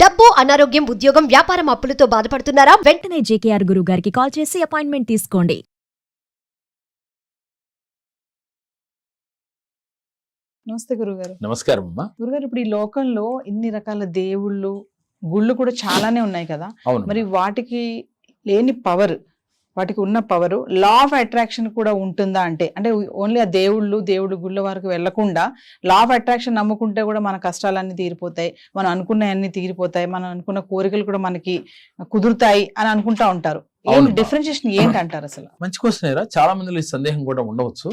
డబ్బు, అనారోగ్యం, ఉద్యోగం, వ్యాపారం, అప్పులతో బాధపడుతున్నారా? వెంటనే జేకేఆర్ గురువు గారికి కాల్ చేసి అపాయింట్మెంట్ తీసుకోండి. నమస్తే గురుగారు. నమస్కారం అమ్మా. గురుగారు, ఇప్పుడు ఈ లోకంలో ఇన్ని రకాల దేవుళ్ళు, గుళ్ళు కూడా చాలానే ఉన్నాయి కదా. అవును. మరి వాటికి లేని పవర్, వాటికి ఉన్న పవర్ లా ఆఫ్ అట్రాక్షన్ కూడా ఉంటుందా? అంటే ఓన్లీ ఆ దేవుడు గుళ్ళ వరకు వెళ్లకుండా లా ఆఫ్ అట్రాక్షన్ నమ్ముకుంటే కూడా మన కష్టాలన్నీ తీరిపోతాయి, మనం అనుకున్నవన్నీ తీరిపోతాయి, మనం అనుకున్న కోరికలు కూడా మనకి కుదురుతాయి అని అనుకుంటా ఉంటారు. ఏం డిఫరెన్షియేషన్ ఏంటి అంటారు అసలు? మంచి క్వశ్చన్. చాలా మందిలో ఈ సందేహం కూడా ఉండవచ్చు.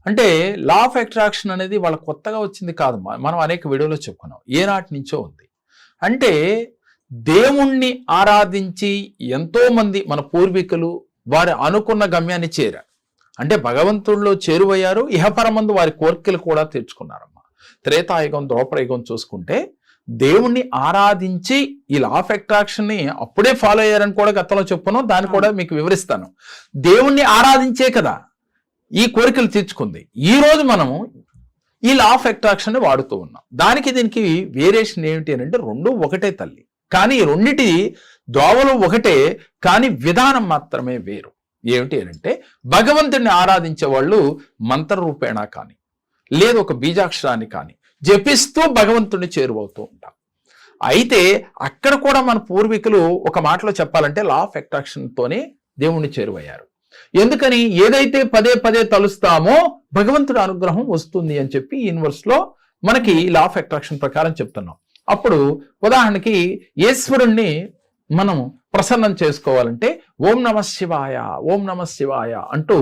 అంటే లా ఆఫ్ అట్రాక్షన్ అనేది వాళ్ళ కొత్తగా వచ్చింది కాదమ్మా. మనం అనేక వీడియోలో చెప్పుకున్నాం, ఏనాటి నుంచో ఉంది. అంటే దేవుణ్ణి ఆరాధించి ఎంతో మంది మన పూర్వీకులు వారి అనుకున్న గమ్యాన్ని చేరారు. అంటే భగవంతుడిలో చేరువయ్యారు, ఇహపరమందు వారి కోరికలు కూడా తీర్చుకున్నారమ్మా. త్రేతాయుగం, ద్వాపరయుగం చూసుకుంటే దేవుణ్ణి ఆరాధించి ఈ లా ఆఫ్ అట్రాక్షన్ ని అప్పుడే ఫాలో అయ్యారని కూడా గతంలో చెప్పుకున్నాం. దాన్ని కూడా మీకు వివరిస్తాను. దేవుణ్ణి ఆరాధించే కదా ఈ కోరికలు తీర్చుకుంది. ఈ రోజు మనము ఈ లా ఆఫ్ అట్రాక్షన్ ని వాడుతూ ఉన్నాం. దానికి దీనికి వేరియేషన్ ఏమిటి అని అంటే రెండు ఒకటే తల్లి, కానీ ఈ రెండిటి దోవలు ఒకటే, కానీ విధానం మాత్రమే వేరు. ఏమిటి అని అంటే భగవంతుడిని ఆరాధించే వాళ్ళు మంత్ర రూపేణ కానీ లేదు ఒక బీజాక్షరాన్ని కానీ జపిస్తూ భగవంతుడిని చేరువవుతూ ఉంటారు. అయితే అక్కడ కూడా మన పూర్వీకులు ఒక మాటలో చెప్పాలంటే లా ఆఫ్ అట్రాక్షన్ తోనే దేవుణ్ణి చేరువయ్యారు. ఎందుకని? ఏదైతే పదే పదే తలుస్తామో భగవంతుడి అనుగ్రహం వస్తుంది అని చెప్పి యూనివర్స్ లో మనకి లా ఆఫ్ అట్రాక్షన్ ప్రకారం చెప్తున్నాం. అప్పుడు ఉదాహరణకి ఈశ్వరుణ్ణి మనం ప్రసన్నం చేసుకోవాలంటే ఓం నమః శివాయ, ఓం నమః శివాయ అంటూ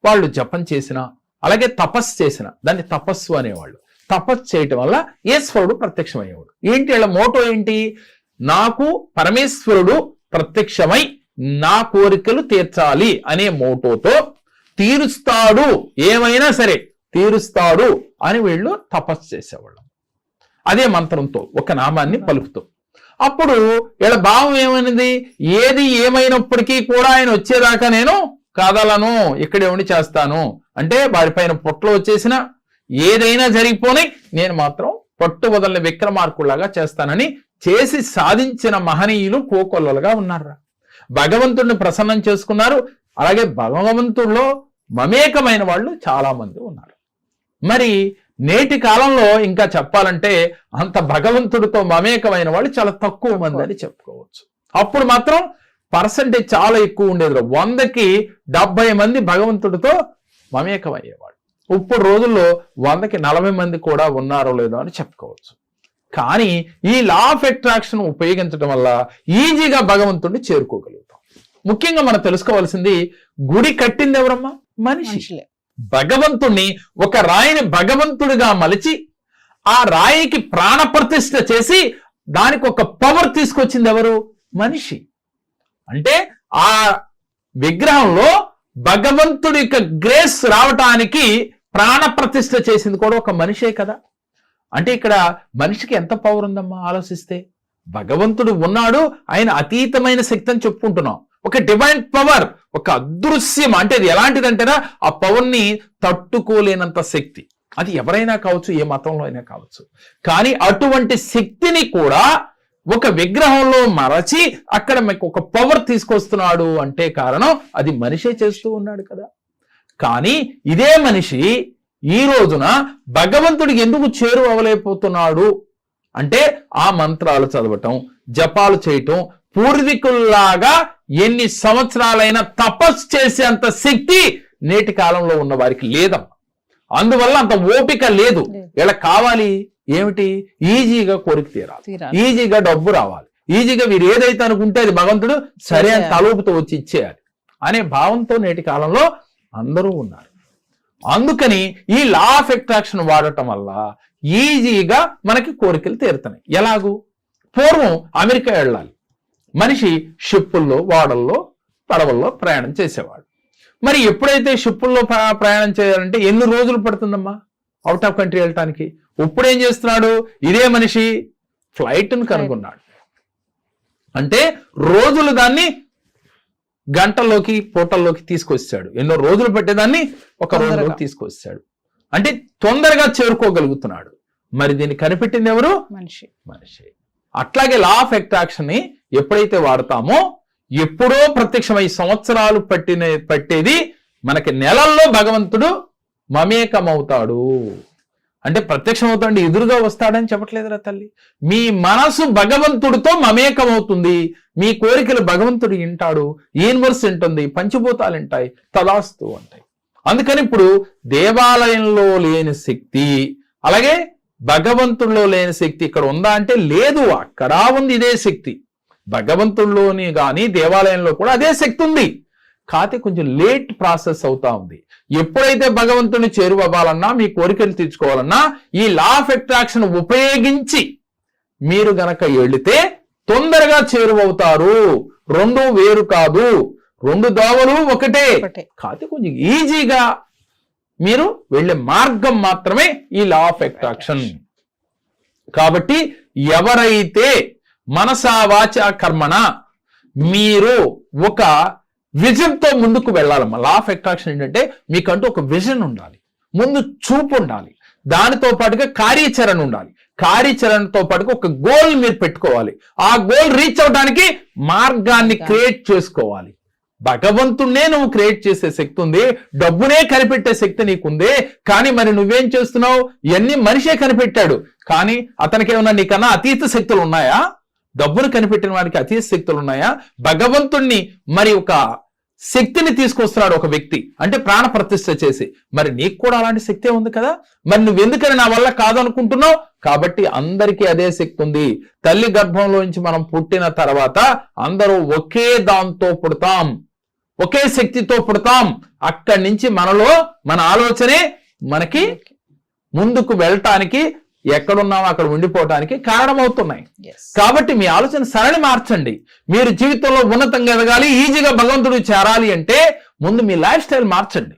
వాళ్ళు జపం చేసిన, అలాగే తపస్సు చేసిన, దాన్ని తపస్సు అనేవాళ్ళు. తపస్సు చేయటం వల్ల ఈశ్వరుడు ప్రత్యక్షమయ్యేవాడు. ఏంటి వాళ్ళ మోటో ఏంటి? నాకు పరమేశ్వరుడు ప్రత్యక్షమై నా కోరికలు తీర్చాలి అనే మోటోతో తీరుస్తాడు, ఏమైనా సరే తీరుస్తాడు అని వీళ్ళు తపస్సు చేసేవాళ్ళు. అదే మంత్రంతో ఒక నామాన్ని పలుకుతూ. అప్పుడు వీళ్ళ భావం ఏమైనది? ఏది ఏమైనప్పటికీ కూడా ఆయన వచ్చేదాకా నేను కాదలను, ఇక్కడే ఉండి చేస్తాను. అంటే వారిపైన పొట్లు వచ్చేసిన ఏదైనా జరిగిపోయి నేను మాత్రం పట్టు వదలని విక్రమార్కులాగా చేస్తానని చేసి సాధించిన మహనీయులు కోకొల్లలుగా ఉన్నారు. భగవంతుడిని ప్రసన్నం చేసుకున్నారు. అలాగే భగవంతుడిలో మమేకమైన వాళ్ళు చాలా మంది ఉన్నారు. మరి నేటి కాలంలో ఇంకా చెప్పాలంటే అంత భగవంతుడితో మమేకమైన వాళ్ళు చాలా తక్కువ మంది అని చెప్పుకోవచ్చు. అప్పుడు మాత్రం పర్సంటేజ్ చాలా ఎక్కువ ఉండేది. 100కి 70 మంది భగవంతుడితో మమేకమయ్యేవాళ్ళు. ఇప్పుడు రోజుల్లో 100కి 40 మంది కూడా ఉన్నారో లేదో అని చెప్పుకోవచ్చు. కానీ ఈ లా ఆఫ్ అట్రాక్షన్ ఉపయోగించడం వల్ల ఈజీగా భగవంతుడిని చేరుకోగలుగుతాం. ముఖ్యంగా మనం తెలుసుకోవాల్సింది, గుడి కట్టింది ఎవరమ్మా? మనిషి. భగవంతుణ్ణి ఒక రాయిని భగవంతుడిగా మలిచి ఆ రాయికి ప్రాణ ప్రతిష్ఠ చేసి దానికి ఒక పవర్ తీసుకొచ్చింది ఎవరు? మనిషి. అంటే ఆ విగ్రహంలో భగవంతుడి యొక్క గ్రేస్ రావటానికి ప్రాణ ప్రతిష్ఠ చేసింది కూడా ఒక మనిషే కదా. అంటే ఇక్కడ మనిషికి ఎంత పవర్ ఉందమ్మా ఆలోచిస్తే. భగవంతుడు ఉన్నాడు, ఆయన అతీతమైన శక్తి అని చెప్పుకుంటున్నాం. ఒక డివైన్ పవర్, ఒక అదృశ్యం. అంటే అది ఎలాంటిదంటేనా ఆ పవర్ని తట్టుకోలేనంత శక్తి. అది ఎవరైనా కావచ్చు, ఏ మతంలో అయినా కావచ్చు. కానీ అటువంటి శక్తిని కూడా ఒక విగ్రహంలో మరచి అక్కడ మీకు ఒక పవర్ తీసుకొస్తున్నాడు అంటే కారణం అది మనిషే చేస్తూ ఉన్నాడు కదా. కానీ ఇదే మనిషి ఈ రోజున భగవంతుడికి ఎందుకు చేరువ అవ్వలేకపోతున్నాడు అంటే ఆ మంత్రాలు చదవటం, జపాలు చేయటం, పూర్వీకుల్లాగా ఎన్ని సంవత్సరాలైనా తపస్సు చేసేంత శక్తి నేటి కాలంలో ఉన్న వారికి లేదమ్మా. అందువల్ల అంత ఓపిక లేదు. ఇలా కావాలి ఏమిటి? ఈజీగా కోరిక తీరాలి, ఈజీగా డబ్బు రావాలి, ఈజీగా వీరు ఏదైతే అనుకుంటే అది భగవంతుడు సరే అని తలూపుతో వచ్చి ఇచ్చేయాలి అనే భావంతో నేటి కాలంలో అందరూ ఉన్నారు. అందుకని ఈ లా ఆఫ్ అట్రాక్షన్ వాడటం వల్ల ఈజీగా మనకి కోరికలు తీరుతున్నాయి. ఎలాగూ? పూర్వం అమెరికా వెళ్ళాలి మనిషి షిప్పుల్లో, వాడల్లో, పడవల్లో ప్రయాణం చేసేవాడు. మరి ఎప్పుడైతే షిప్పుల్లో ప్రయాణం చేయాలంటే ఎన్ని రోజులు పడుతుందమ్మా అవుట్ ఆఫ్ కంట్రీ వెళ్ళటానికి? ఇప్పుడు ఏం చేస్తున్నాడు ఇదే మనిషి? ఫ్లైట్ను కనుగొన్నాడు. అంటే రోజులు దాన్ని గంటల్లోకి, పూటల్లోకి తీసుకొచ్చాడు. ఎన్నో రోజులు పట్టేదాన్ని ఒక రోజులోకి తీసుకొచ్చాడు. అంటే తొందరగా చేరుకోగలుగుతున్నాడు. మరి దీన్ని కనిపెట్టింది ఎవరు? మనిషి. అట్లాగే లా ఆఫ్ అట్రాక్షన్ ని ఎప్పుడైతే వాడతామో ఎప్పుడో ప్రత్యక్షమై సంవత్సరాలు పట్టేది మనకి నెలల్లో భగవంతుడు మమేకమవుతాడు. అంటే ప్రత్యక్షం అవుతాడు, ఎదురుగా వస్తాడని చెప్పట్లేదురా తల్లి. మీ మనసు భగవంతుడితో మమేకమవుతుంది, మీ కోరికలు భగవంతుడు వింటాడు, యూనివర్స్ వింటుంది, పంచభూతాలు వింటాయి, తదాస్తు అంటాయి. అందుకని ఇప్పుడు దేవాలయంలో లేని శక్తి, అలాగే భగవంతుడిలో లేని శక్తి ఇక్కడ ఉందా అంటే లేదు, అక్కడ ఉంది ఇదే శక్తి. భగవంతుడిలోని కానీ దేవాలయంలో కూడా అదే శక్తి ఉంది, కాకపోతే కొంచెం లేట్ ప్రాసెస్ అవుతా ఉంది. ఎప్పుడైతే భగవంతుని చేరువవ్వాలన్నా, మీ కోరికలు తీర్చుకోవాలన్నా ఈ లా ఆఫ్ అట్రాక్షన్ ఉపయోగించి మీరు గనక వెళితే తొందరగా చేరువవుతారు. రెండు వేరు కాదు, రెండు దోవలు ఒకటే, కాకపోతే కొంచెం ఈజీగా మీరు వెళ్ళే మార్గం మాత్రమే ఈ లా ఆఫ్ అట్రాక్షన్. కాబట్టి ఎవరైతే మనసా వాచ కర్మణ మీరు ఒక విజన్తో ముందుకు వెళ్ళాలమ్మా. లా ఆఫ్ అట్రాక్షన్ ఏంటంటే మీకంటూ ఒక విజన్ ఉండాలి, ముందు చూపు ఉండాలి, దానితో పాటుగా కార్యాచరణ ఉండాలి, కార్యాచరణతో పాటుగా ఒక గోల్ మీరు పెట్టుకోవాలి, ఆ గోల్ రీచ్ అవడానికి మార్గాన్ని క్రియేట్ చేసుకోవాలి. భగవంతుణ్ణే నువ్వు క్రియేట్ చేసే శక్తి ఉంది, డబ్బునే కనిపెట్టే శక్తి నీకుంది, కానీ మరి నువ్వేం చేస్తున్నావు? ఇవన్నీ మనిషే కనిపెట్టాడు, కానీ అతనికి ఏమన్నా నీకన్నా అతీత శక్తులు ఉన్నాయా? డబ్బును కనిపెట్టిన వాడికి అతీత శక్తులు ఉన్నాయా? భగవంతుణ్ణి మరి ఒక శక్తిని తీసుకొస్తున్నాడు ఒక వ్యక్తి, అంటే ప్రాణ ప్రతిష్ఠ చేసి, మరి నీకు కూడా అలాంటి శక్తే ఉంది కదా, మరి నువ్వెందుకని నా వల్ల కాదనుకుంటున్నావు? కాబట్టి అందరికీ అదే శక్తి ఉంది. తల్లి గర్భంలోంచి మనం పుట్టిన తర్వాత అందరూ ఒకే దాంతో పుడతాం, ఒకే శక్తితో పుడతాం. అక్కడి నుంచి మనలో మన ఆలోచనే మనకి ముందుకు వెళ్ళటానికి, ఎక్కడున్నామో అక్కడ ఉండిపోవటానికి కారణమవుతున్నాయి. కాబట్టి మీ ఆలోచన సరళి మార్చండి. మీరు జీవితంలో ఉన్నతంగా ఎదగాలి, ఈజీగా భగవంతుడు చేరాలి అంటే ముందు మీ లైఫ్ స్టైల్ మార్చండి.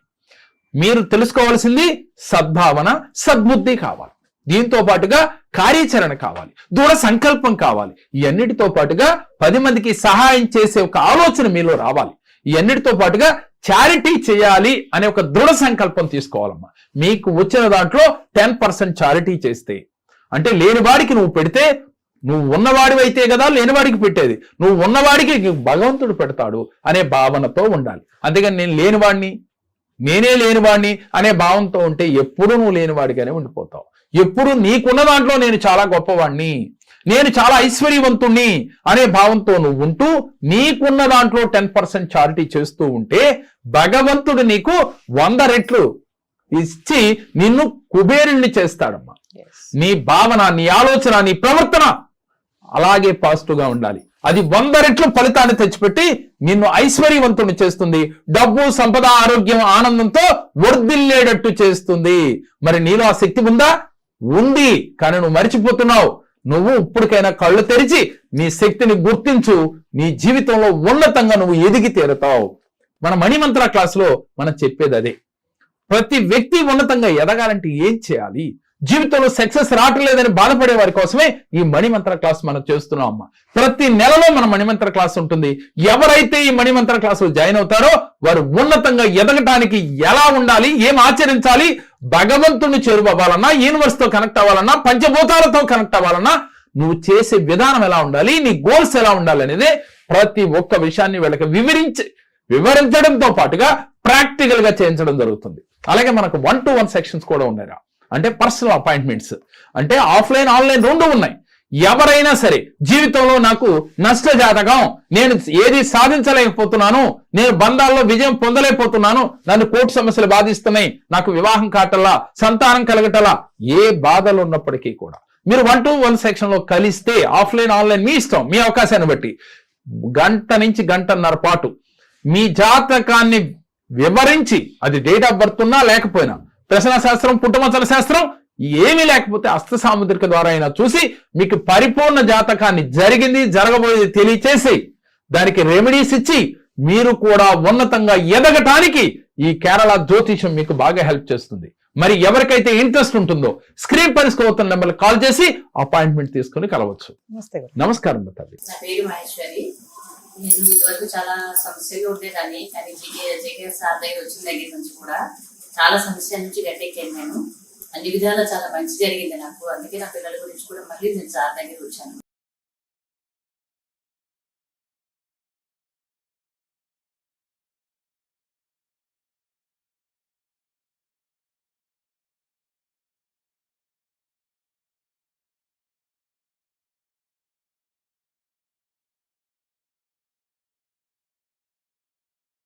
మీరు తెలుసుకోవాల్సింది సద్భావన, సద్బుద్ధి కావాలి, దీంతో పాటుగా కార్యాచరణ కావాలి, దృఢ సంకల్పం కావాలి, ఇవన్నిటితో పాటుగా 10 మందికి సహాయం చేసే ఒక ఆలోచన మీలో రావాలి, ఇవన్నిటితో పాటుగా చారిటీ చేయాలి అనే ఒక దృఢ సంకల్పం తీసుకోవాలమ్మా. మీకు వచ్చిన దాంట్లో 10% చారిటీ చేస్తే, అంటే లేనివాడికి నువ్వు పెడితే, నువ్వు ఉన్నవాడివి అయితే కదా లేనివాడికి పెట్టేది, నువ్వు ఉన్నవాడికి భగవంతుడు పెడతాడు అనే భావనతో ఉండాలి. అంతేగాని నేను లేనివాడిని, నేనే లేనివాడిని అనే భావంతో ఉంటే ఎప్పుడూ నువ్వు లేనివాడిగానే ఉండిపోతావు. ఎప్పుడు నీకున్న దాంట్లో నేను చాలా గొప్పవాడిని, నేను చాలా ఐశ్వర్యవంతుణ్ణి అనే భావంతో నువ్వు ఉంటూ నీకున్న దాంట్లో 10% చారిటీ చేస్తూ ఉంటే భగవంతుడు నీకు 100 రెట్లు ఇచ్చి నిన్ను కుబేరుణ్ణి చేస్తాడమ్మా. నీ భావన, నీ ఆలోచన, నీ ప్రవర్తన అలాగే పాజిటివ్ గా ఉండాలి. అది 100 రెట్లు ఫలితాన్ని తెచ్చిపెట్టి నిన్ను ఐశ్వర్యవంతుని చేస్తుంది, డబ్బు, సంపద, ఆరోగ్యం, ఆనందంతో వర్ధిల్లేటట్టు చేస్తుంది. మరి నీలో ఆ శక్తి ఉందా? ఉంది, కానీ నువ్వు మర్చిపోతున్నావు. నువ్వు ఇప్పటికైనా కళ్ళు తెరిచి నీ శక్తిని గుర్తించు, నీ జీవితంలో ఉన్నతంగా నువ్వు ఎదిగి తీరుతావు. మన మణిమంత్ర క్లాసులో మనం చెప్పేది అదే. ప్రతి వ్యక్తి ఉన్నతంగా ఎదగాలంటే ఏం చేయాలి, జీవితంలో సక్సెస్ రావట్లేదని బాధపడే వారి కోసమే ఈ మణిమంత్ర క్లాస్ మనం చేస్తున్నాం అమ్మా. ప్రతి నెలలో మన మణిమంత్ర క్లాస్ ఉంటుంది. ఎవరైతే ఈ మణిమంత్ర క్లాసులో జాయిన్ అవుతారో వారు ఉన్నతంగా ఎదగటానికి ఎలా ఉండాలి, ఏం ఆచరించాలి, భగవంతుని చేరువవ్వాలన్నా, యూనివర్స్ తో కనెక్ట్ అవ్వాలన్నా, పంచభూతాలతో కనెక్ట్ అవ్వాలన్నా నువ్వు చేసే విధానం ఎలా ఉండాలి, నీ గోల్స్ ఎలా ఉండాలి అనేది ప్రతి ఒక్క విషయాన్ని వీళ్ళకి వివరించడంతో పాటుగా ప్రాక్టికల్ గా చేయించడం జరుగుతుంది. అలాగే మనకు 1-to-1 సెక్షన్స్ కూడా ఉన్నాయి, అంటే పర్సనల్ అపాయింట్మెంట్స్, అంటే ఆఫ్లైన్ ఆన్లైన్ రెండు ఉన్నాయి. ఎవరైనా సరే జీవితంలో నాకు నష్ట జాతకం, నేను ఏది సాధించలేకపోతున్నాను, నేను బంధాల్లో విజయం పొందలేకపోతున్నాను, నన్ను కోర్టు సమస్యలు బాధిస్తున్నాయి, నాకు వివాహం కాటల్లా, సంతానం కలగటలా, ఏ బాధలు ఉన్నప్పటికీ కూడా మీరు 1-to-1 సెక్షన్ లో కలిస్తే, ఆఫ్లైన్ ఆన్లైన్ మీ ఇష్టం, మీ అవకాశాన్ని బట్టి 1 గంట నుంచి 1.5 గంటల పాటు మీ జాతకాన్ని వివరించి, అది డేట్ ఆఫ్ బర్త్ ఉన్నా లేకపోయినా, ప్రశ్న శాస్త్రం, పుట్టుమచ్చల శాస్త్రం ఏమీ లేకపోతే హస్త సాముద్రిక ద్వారా అయినా చూసి మీకు పరిపూర్ణ జాతకాన్ని జరిగింది జరగబోయేది తెలియచేసి దానికి రెమెడీస్ ఇచ్చి మీరు కూడా ఉన్నతంగా ఎదగటానికి ఈ కేరళ జ్యోతిషం మీకు బాగా హెల్ప్ చేస్తుంది. మరి ఎవరికైతే ఇంట్రెస్ట్ ఉంటుందో స్క్రీన్ పై స్క్రోల్ అవుతున్న నెంబర్కి కాల్ చేసి అపాయింట్మెంట్ తీసుకుని కలవచ్చు. నమస్కారం తల్లి. నా పేరు మహేశ్వరి. నేను ఇదివరకు చాలా సమస్యలు ఉండేదాన్ని, కానీ జేకే సార్ దగ్గర వచ్చిన దగ్గర నుంచి కూడా చాలా సమస్యల నుంచి గట్టెక్కాను. నేను అన్ని విధాలా చాలా మంచి జరిగింది నాకు. అందుకే నా పిల్లల గురించి కూడా మళ్ళీ నేను సార్ దగ్గర వచ్చాను.